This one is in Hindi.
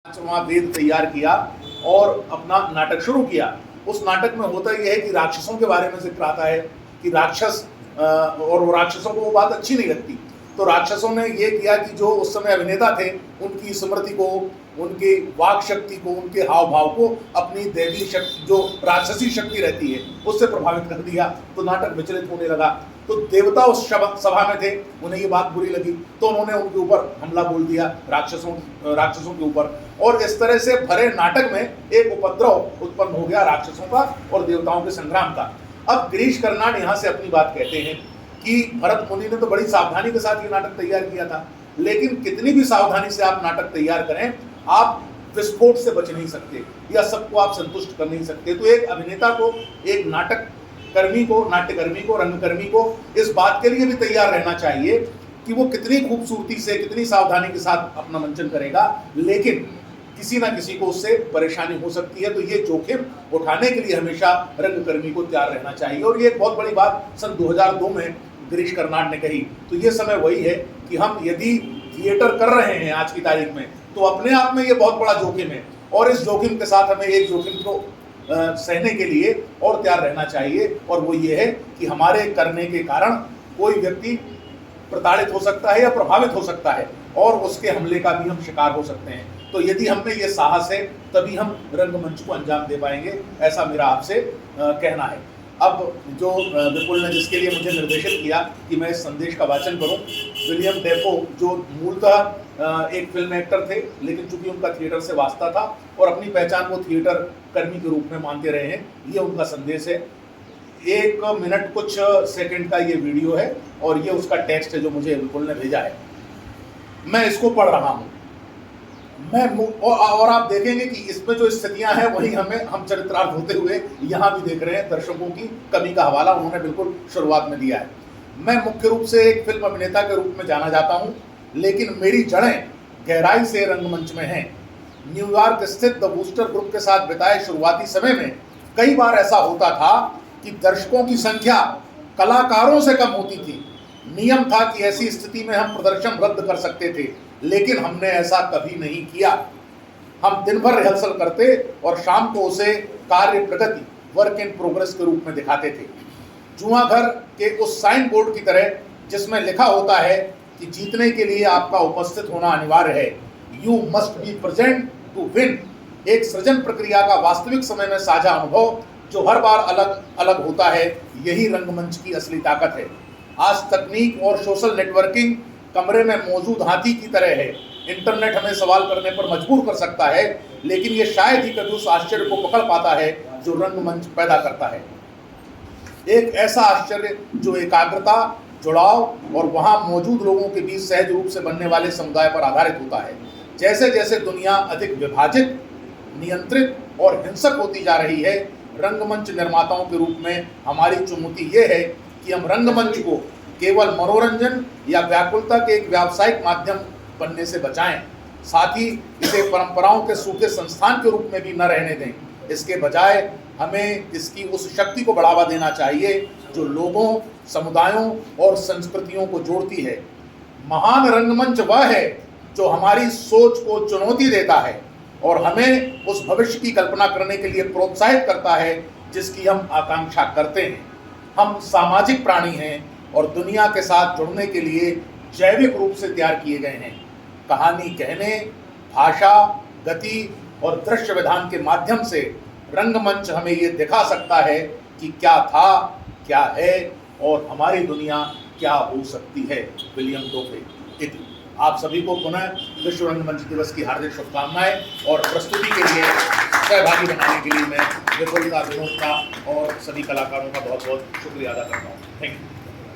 पांचवां वेद तैयार किया और अपना नाटक शुरू किया। उस नाटक में होता यह है कि राक्षसों के बारे में जिक्र आता है कि राक्षस और वो राक्षसों को वो बात अच्छी नहीं लगती, तो राक्षसों ने ये किया कि जो उस समय अभिनेता थे उनकी स्मृति को, उनकी वाक शक्ति को, उनके हाव भाव को अपनी दैवी शक्ति, जो राक्षसी शक्ति रहती है, उससे प्रभावित कर दिया। तो नाटक विचलित होने लगा। तो देवता उस सभा में थे, उन्हें ये बात बुरी लगी, तो उन्होंने उनके ऊपर हमला बोल दिया, राक्षसों के ऊपर। और इस तरह से भरे नाटक में एक उपद्रव उत्पन्न हो गया राक्षसों का और देवताओं के संग्राम का। अब गिरीश कर्नाड यहाँ से अपनी बात कहते हैं कि भरत मुनि ने तो बड़ी सावधानी के साथ ये नाटक तैयार किया था, लेकिन कितनी भी सावधानी से आप नाटक तैयार करें, आप विस्फोट से बच नहीं सकते या सबको आप संतुष्ट कर नहीं सकते। तो एक अभिनेता को, एक नाट्यकर्मी को, रंगकर्मी को इस बात के लिए भी तैयार रहना चाहिए कि वो कितनी खूबसूरती से, कितनी सावधानी के साथ अपना मंचन करेगा, लेकिन किसी ना किसी को उससे परेशानी हो सकती है। तो ये जोखिम उठाने के लिए हमेशा रंगकर्मी को तैयार रहना चाहिए। और ये एक बहुत बड़ी बात सन 2002 में गिरीश कर्नाड ने कही। तो ये समय वही है कि हम यदि थिएटर कर रहे हैं आज की तारीख में, तो अपने आप में ये बहुत बड़ा जोखिम है और इस जोखिम के साथ हमें एक जोखिम को सहने के लिए और तैयार रहना चाहिए। और वो ये है कि हमारे करने के कारण कोई व्यक्ति प्रताड़ित हो सकता है या प्रभावित हो सकता है और उसके हमले का भी हम शिकार हो सकते हैं। तो यदि हम में ये साहस है तभी हम रंगमंच को अंजाम दे पाएंगे, ऐसा मेरा आपसे कहना है। अब जो विपुल ने जिसके लिए मुझे निर्देशित किया कि मैं इस संदेश का वाचन करूं, विलियम डेफो, जो मूलतः एक फिल्म एक्टर थे, लेकिन चूंकि उनका थिएटर से वास्ता था और अपनी पहचान वो थिएटर कर्मी के रूप में मानते रहे हैं, ये उनका संदेश है। 1 मिनट कुछ सेकंड का ये वीडियो है और ये उसका टेक्स्ट है जो मुझे विपुल ने भेजा है। मैं इसको पढ़ रहा हूँ। और आप देखेंगे कि इसमें जो स्थितियां हैं वही हम चरित्रार्थ होते हुए यहाँ भी देख रहे हैं। दर्शकों की कमी का हवाला उन्होंने बिल्कुल शुरुआत में दिया है। मैं मुख्य रूप से एक फिल्म अभिनेता के रूप में जाना जाता हूँ, लेकिन मेरी जड़ें गहराई से रंगमंच में हैं। न्यूयॉर्क स्थित द बूस्टर ग्रुप के साथ बिताए शुरुआती समय में कई बार ऐसा होता था कि दर्शकों की संख्या कलाकारों से कम होती थी। नियम था कि ऐसी स्थिति में हम प्रदर्शन रद्द कर सकते थे, लेकिन हमने ऐसा कभी नहीं किया। हम दिन भर रिहर्सल करते और शाम को उसे कार्य प्रगति, वर्क इन प्रोग्रेस के रूप में दिखाते थे। जुआ घर के उस साइन बोर्ड की तरह जिसमें लिखा होता है कि जीतने के लिए आपका उपस्थित होना अनिवार्य है, you must be present to win. एक सृजन प्रक्रिया का वास्तविक समय में साझा अनुभव जो हर बार अलग अलग होता है, यही रंगमंच की असली ताकत है। आज तकनीक और सोशल नेटवर्किंग कमरे में मौजूद हाथी की तरह है। इंटरनेट हमें सवाल करने पर मजबूर कर सकता है, लेकिन ये शायद ही कभी उस आश्चर्य को पकड़ पाता है जो रंगमंच पैदा करता है। एक ऐसा आश्चर्य जो एकाग्रता, जुड़ाव और वहां मौजूद लोगों के बीच सहज रूप से बनने वाले समुदाय पर आधारित होता है। जैसे जैसे दुनिया अधिक विभाजित, नियंत्रित और हिंसक होती जा रही है, रंगमंच निर्माताओं के रूप में हमारी चुनौती ये है कि हम रंगमंच को केवल मनोरंजन या व्याकुलता के एक व्यावसायिक माध्यम बनने से बचाएं। साथ ही इसे परंपराओं के सूखे संस्थान के रूप में भी न रहने दें। इसके बजाय हमें इसकी उस शक्ति को बढ़ावा देना चाहिए जो लोगों, समुदायों और संस्कृतियों को जोड़ती है। महान रंगमंच वह है जो हमारी सोच को चुनौती देता है और हमें उस भविष्य की कल्पना करने के लिए प्रोत्साहित करता है जिसकी हम आकांक्षा करते हैं। हम सामाजिक प्राणी हैं और दुनिया के साथ जुड़ने के लिए जैविक रूप से तैयार किए गए हैं। कहानी कहने, भाषा, गति और दृश्य विधान के माध्यम से रंगमंच हमें ये दिखा सकता है कि क्या था, क्या है और हमारी दुनिया क्या हो सकती है। विलियम डोफे। आप सभी को पुनः विश्व रंगमंच दिवस की हार्दिक शुभकामनाएं और प्रस्तुति के लिए सहभागी बनाने के लिए मैं विपुल का, विनोद का और सभी कलाकारों का बहुत बहुत शुक्रिया अदा करता हूँ। Thank you.